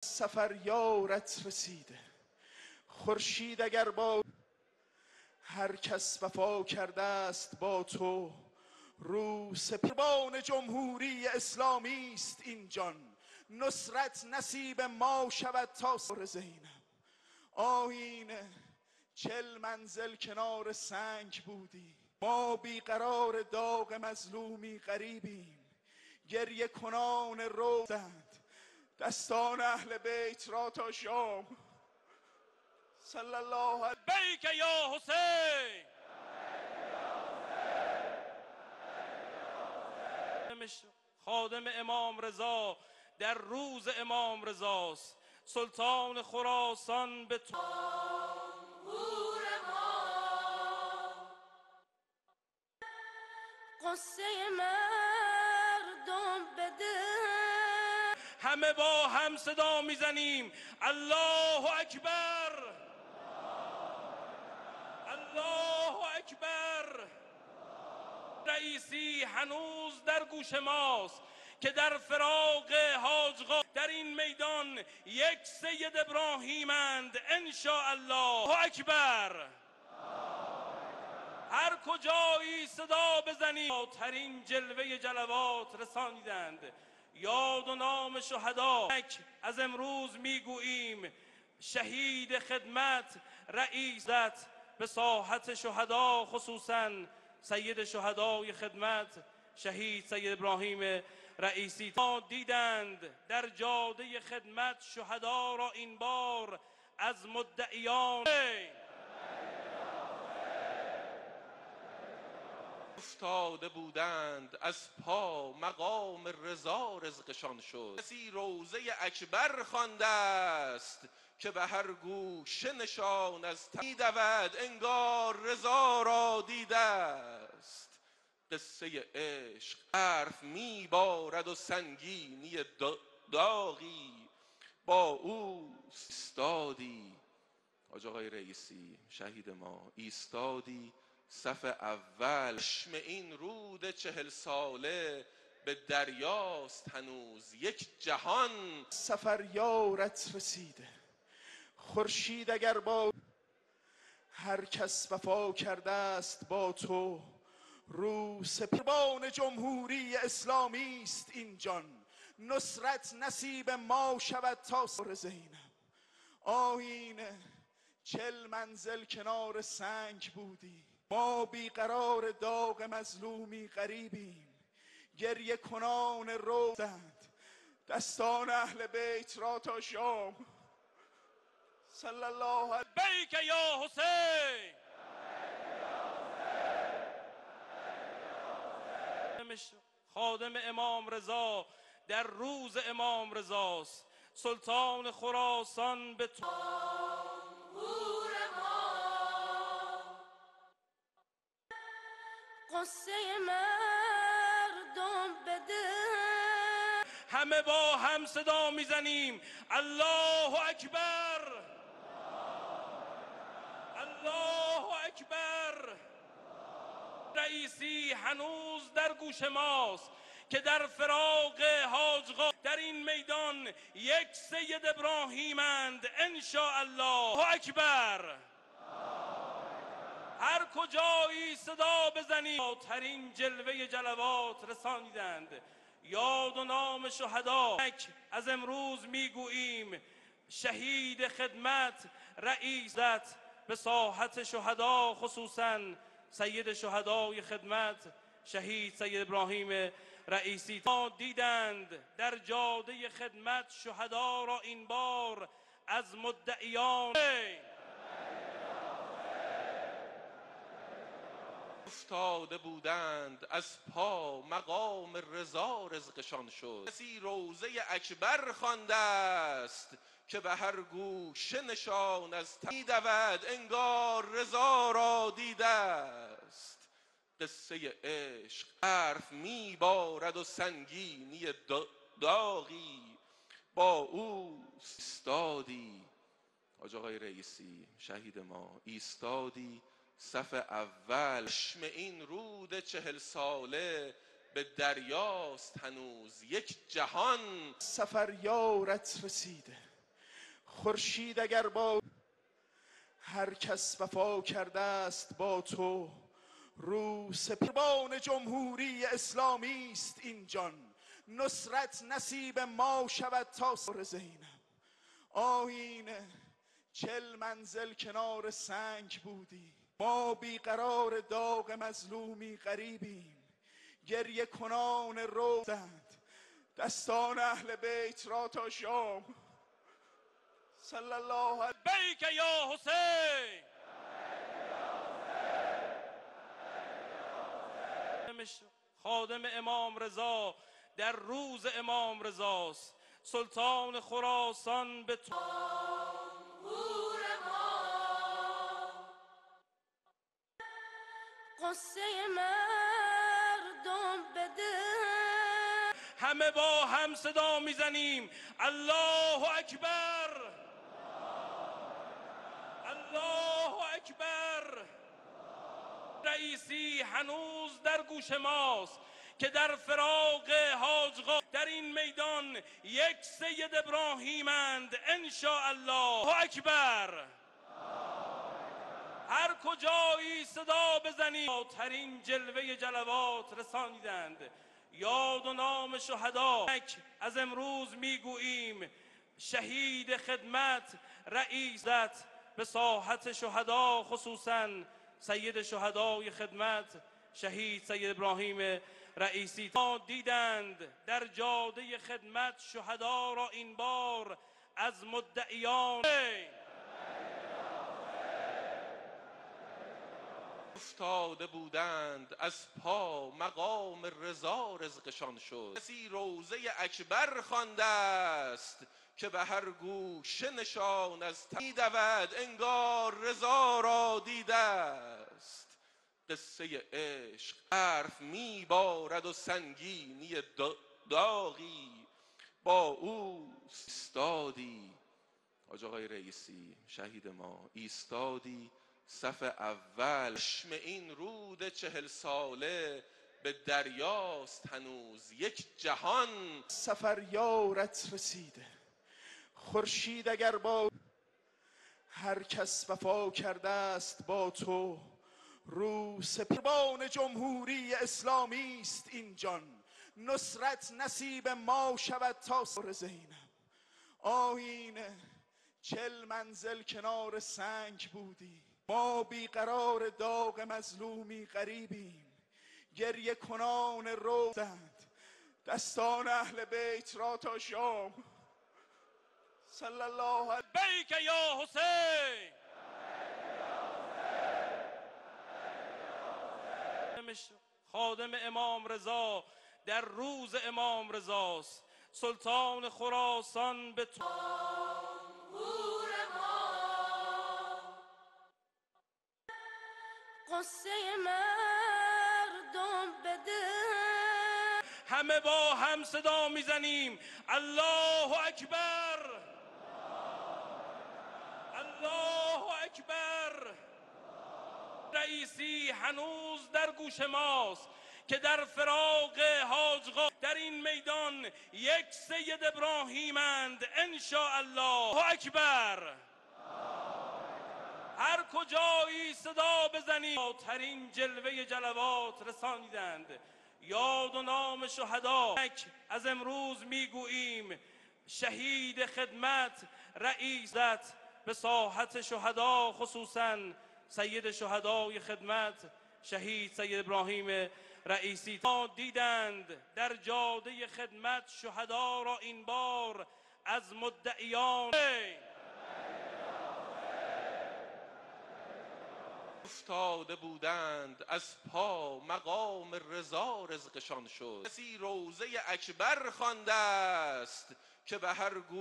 سفر یارت رسیده خورشید اگر با هر کس وفا کرده است با تو رو سپربان جمهوری اسلامی است این جان. نصرت نصیب ما شود تا سر زینب. آینه 40 منزل کنار سنگ بودی، ما بیقرار داغ مظلومی غریبیم. گریه کنان روزند دستان اهل بیت را تا شام. صلی الله علیه بیک یا حسین. خادم امام رضا در روز امام رضاست. سلطان خراسان به تو قصه مردم بده. همه با هم صدا میزنیم الله اکبر، الله اکبر. رئیسی هنوز در گوش ماست که در فراق حاجقا در این میدان یک سید ابراهیمند انشاءالله. اکبر. هر کجایی صدا بزنید ترین جلوه جلوات رسانیدند. یاد و نام شهدا از امروز میگوییم شهید خدمت رئیست به ساحت شهدا، خصوصا سید شهدای خدمت شهید سید ابراهیم رئیسی دیدند در جاده خدمت شهدا را این بار از مدعیان افتاده بودند از پا مقام رضا رزقشان شد. کسی روزه اکبر خوانده است که به هر گوشه نشان از میدود انگار رضا را دیده است. قصه عشق حرف میبارد و سنگینی داغی با او ایستادی. حاج آقای رئیسی شهید ما ایستادی صف اول. چشم این رود 40 ساله به دریاست هنوز یک جهان. سفر یارت رسیده خورشید اگر با هر کس وفا کرده است با تو رو سپربان جمهوری اسلامی است این جان. نصرت نصیب ما شود تا سر زینب. آینه 40 منزل کنار سنگ بودی، ما بیقرار داغ مظلومی غریبیم. گریه کنان روزند دستان اهل بیت را تا شام. صلی الله علیه بیک یا حسین. خادم امام رضا در روز امام رضاست. سلطان خراسان به تو قصه مردم بده. همه با هم صدا میزنیم الله اکبر، الله اکبر. رئیسی هنوز در گوش ماست که در فراق حاجقا در این میدان یک سید ابراهیمند انشاءالله. اکبر. هر کجایی صدا بزنید ترین جلوه جلوات رسانیدند. یاد و نام شهدا از امروز میگوییم شهید خدمت رئیست به ساحت شهدا، خصوصا سید شهدای خدمت شهید سید ابراهیم رئیسی دیدند در جاده خدمت شهدا را این بار از مدعیان افتاده بودند از پا مقام رضا رزقشان شد. کسی روزه اکبر خوانده است که به هر گوشه نشان از میدود انگار رضا را دیده است. قصه عشق حرف میبارد و سنگینی داغی با او ایستادی. حاج آقای رئیسی شهید ما ایستادی صف اول. چشم این رود 40 ساله به دریاست هنوز یک جهان. سفر یارت رسیده خورشید اگر با هر کس وفا کرده است با تو رو سپربان جمهوری اسلامی است این جان. نصرت نصیب ما شود تا سر زینب. آینه 40 منزل کنار سنگ بودی، ما بیقرار داغ مظلومی غریبیم. گریه کنان روزند دستان اهل بیت را تا شام. صلی الله علیه بیک یا حسین. خادم امام رضا در روز امام رضاست. سلطان خراسان به تو قصه مردم بده. همه با هم صدا میزنیم الله اکبر، الله اکبر. رئیسی هنوز در گوش ماست که در فراق حاجقا در این میدان یک سید ابراهیمند انشاءالله. اکبر. هر کجایی صدا بزنید ترین جلوه جلوات رسانیدند. یاد و نام شهدا از امروز میگوییم شهید خدمت رئیست به ساحت شهدا، خصوصا سید شهدای خدمت شهید سید ابراهیم رئیسی دیدند در جاده خدمت شهدا را این بار از مدعیان افتاده بودند از پا مقام رضا رزقشان شد. کسی روزه اکبر خوانده است که به هر گوشه نشان از میدود انگار رضا را دیده است. قصه عشق حرف میبارد و سنگینی داغی با او ایستادی. حاج آقای رئیسی شهید ما ایستادی صف اول. چشم این رود 40 ساله به دریاست هنوز یک جهان. سفر یارت رسیده خورشید اگر با هر کس وفا کرده است با تو رو سپربان جمهوری اسلامی است این جان. نصرت نصیب ما شود تا سر زینب. آینه 40 منزل کنار سنگ بودی، ما بیقرار داغ مظلومی غریبیم. گریه کنان روزند دستان اهل بیت را تا شام. صلی الله علیه بیک یا حسین. خادم امام رضا در روز امام رضاست. سلطان خراسان به تو قصه مردم بده. همه با هم صدا میزنیم الله اکبر، الله اکبر. رئیسی هنوز در گوش ماست که در فراق حاجقا در این میدان یک سید ابراهیمند انشاءالله. اکبر. هر کجایی صدا بزنید ترین جلوه جلوات رسانیدند. یاد و نام شهدا از امروز میگوییم شهید خدمت رئیست به ساحت شهدا، خصوصا سید شهدای خدمت شهید سید ابراهیم رئیسی دیدند در جاده خدمت شهدا را این بار از مدعیان افتاده بودند از پا مقام رضا رزقشان شد. کسی روزه اکبر خوانده است که به هر گوشه